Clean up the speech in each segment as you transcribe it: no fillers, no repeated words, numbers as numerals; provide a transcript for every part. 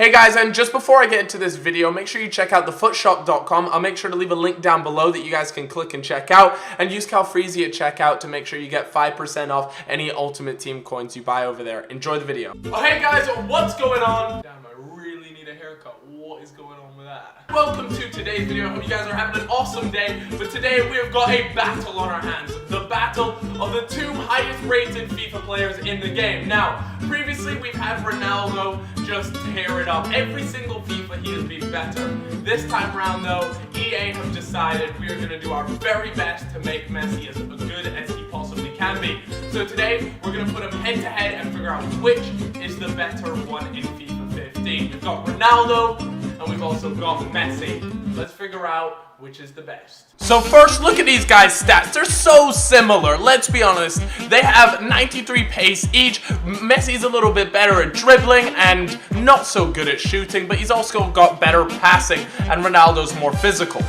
Hey guys, and just before I get into this video, make sure you check out thefootshop.com. I'll make sure to leave a link down below that you guys can click and check out, and use Calfreezy at checkout to make sure you get 5% off any Ultimate Team coins you buy over there. Enjoy the video. Oh, hey guys, what's going on? Damn, I really need a haircut. What is going on with that? Welcome to today's video. I hope you guys are having an awesome day, but today we have got a battle on our hands. The battle of the two highest rated FIFA players in the game. Now, previously we've had Ronaldo just tear it up. Every single FIFA he has been better. This time around though, EA have decided we are going to do our very best to make Messi as good as he possibly can be. So today, we're going to put him head to head and figure out which is the better one in FIFA 15. We've got Ronaldo, and we've also got Messi. Let's figure out which is the best. So first, look at these guys' stats. They're so similar. Let's be honest. They have 93 pace each. Messi's a little bit better at dribbling and not so good at shooting, but he's also got better passing, and Ronaldo's more physical.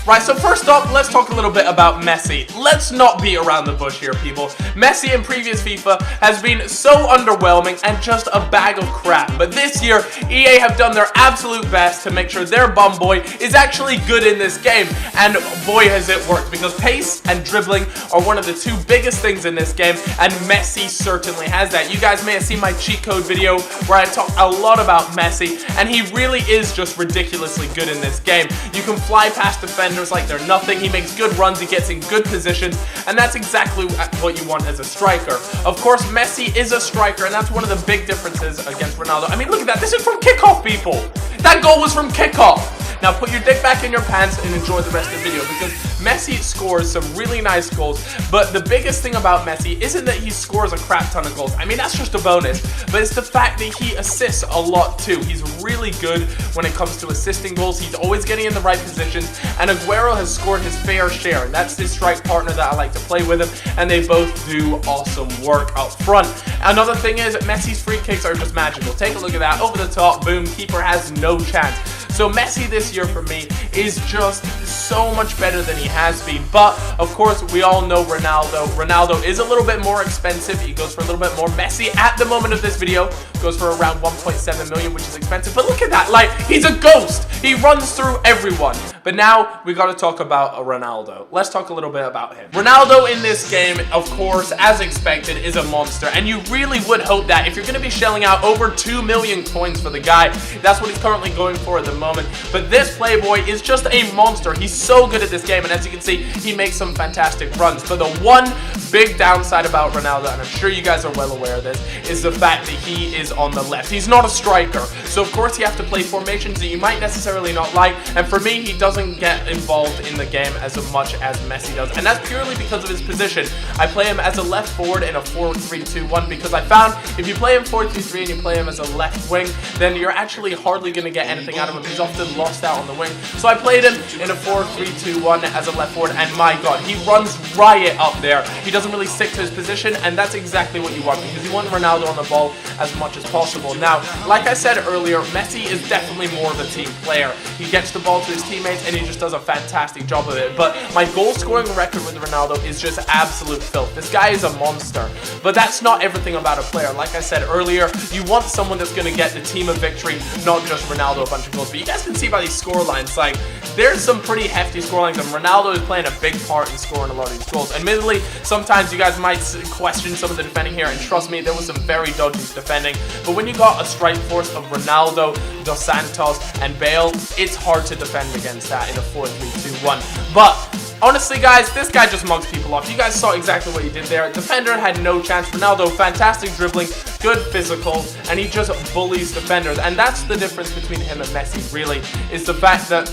Right, so first up, let's talk a little bit about Messi. Let's not beat around the bush here, people. Messi in previous FIFA has been so underwhelming and just a bag of crap. But this year, EA have done their absolute best to make sure their bum boy is actually good in this game. And boy, has it worked, because pace and dribbling are one of the two biggest things in this game, and Messi certainly has that. You guys may have seen my cheat code video where I talk a lot about Messi, and he really is just ridiculously good in this game. You can fly past defenders like they're nothing. He makes good runs, he gets in good positions, and that's exactly what you want as a striker. Of course, Messi is a striker, and that's one of the big differences against Ronaldo. I mean, look at that. This is from kickoff, people. That goal was from kickoff. Now put your dick back in your pants and enjoy the rest of the video, because Messi scores some really nice goals, but the biggest thing about Messi isn't that he scores a crap ton of goals. I mean, that's just a bonus, but it's the fact that he assists a lot too. He's really good when it comes to assisting goals. He's always getting in the right positions, and Aguero has scored his fair share, and that's his strike partner that I like to play with him, and they both do awesome work up front. Another thing is, Messi's free kicks are just magical. Take a look at that. Over the top, boom, keeper has no chance. So Messi this year for me is just so much better than he has been. But of course, we all know Ronaldo. Ronaldo is a little bit more expensive. He goes for a little bit more. Messi at the moment of this video goes for around 1.7 million, which is expensive. But look at that, like, he's a ghost. He runs through everyone. But now we got to talk about Ronaldo. Let's talk a little bit about him. Ronaldo in this game, of course, as expected, is a monster. And you really would hope that if you're going to be shelling out over 2 million coins for the guy, that's what he's currently going for at the moment. But this playboy is just a monster. He's so good at this game, and as you can see, he makes some fantastic runs. But the one big downside about Ronaldo, and I'm sure you guys are well aware of this, is the fact that he is on the left. He's not a striker, so of course you have to play formations that you might necessarily not like, and for me, he doesn't get involved in the game as much as Messi does, and that's purely because of his position. I play him as a left forward in a 4-3-2-1, because I found if you play him 4-3-3 and you play him as a left wing, then you're actually hardly going to get anything out of him. He's often lost out on the wing. So I played him in a 4-3-2-1 as a left forward, and my god, he runs riot up there. He doesn't really stick to his position, and that's exactly what you want, because you want Ronaldo on the ball as much as possible. Now, like I said earlier, Messi is definitely more of a team player. He gets the ball to his teammates, and he just does a fantastic job of it. But my goal scoring record with Ronaldo is just absolute filth. This guy is a monster. But that's not everything about a player. Like I said earlier, you want someone that's going to get the team a victory, not just Ronaldo a bunch of goals. But you guys can see by these score lines, like, there's some pretty hefty score lines, and Ronaldo is playing a big part in scoring a lot of these goals. Admittedly, sometimes you guys might question some of the defending here, and trust me, there was some very dodgy defending. But when you got a strike force of Ronaldo, Dos Santos, and Bale, it's hard to defend against that in a 4-3-2-1. But honestly, guys, this guy just mugs people off. You guys saw exactly what he did there. Defender had no chance. Ronaldo, fantastic dribbling, good physical, and he just bullies defenders. And that's the difference between him and Messi, really, is the fact that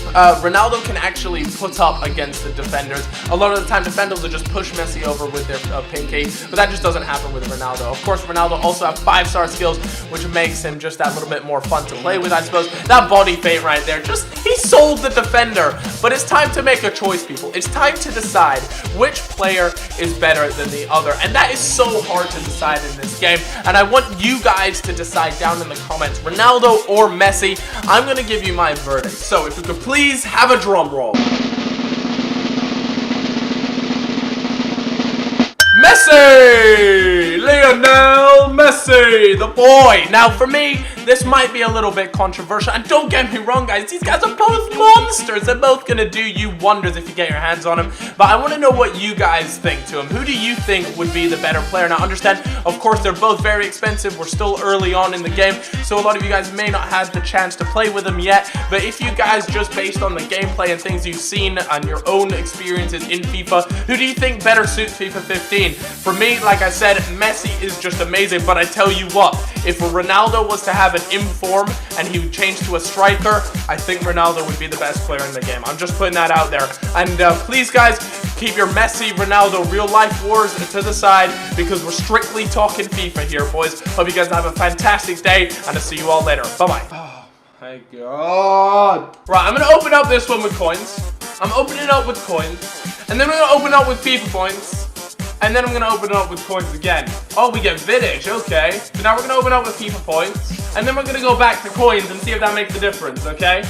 Ronaldo can actually put up against the defenders. A lot of the time, defenders will just push Messi over with their pinky, but that just doesn't happen with Ronaldo. Of course, Ronaldo also has 5-star skills, which makes him just that little bit more fun to play with, I suppose. That body feint right there, just, he sold the defender. But it's time to make a choice, people. It's time to decide which player is better than the other, and that is so hard to decide in this game, and I want you guys to decide down in the comments, Ronaldo or Messi. I'm going to give you my verdict. So if you could please have a drum roll. Messi! Lionel Messi, the boy! Now for me, This might be a little bit controversial, and don't get me wrong, guys, these guys are both monsters. They're both gonna do you wonders if you get your hands on them, but I want to know what you guys think to them. Who do you think would be the better player? Now, understand, of course, they're both very expensive. We're still early on in the game, so a lot of you guys may not have the chance to play with them yet, but if you guys, just based on the gameplay and things you've seen and your own experiences in FIFA, who do you think better suits FIFA 15? For me, like I said, Messi is just amazing, but I tell you what, if Ronaldo was to have an inform and he would change to a striker, I think Ronaldo would be the best player in the game. I'm just putting that out there. And please, guys, keep your Messi, Ronaldo, real life wars to the side, because we're strictly talking FIFA here, boys. Hope you guys have a fantastic day, and I'll see you all later. Bye-bye. Oh, my God. Right, I'm going to open up this one with coins. I'm opening up with coins. And then we're going to open up with FIFA points. And then I'm going to open it up with coins again. Oh, we get vintage, okay. So now we're going to open up with FIFA points. And then we're going to go back to coins and see if that makes a difference, okay?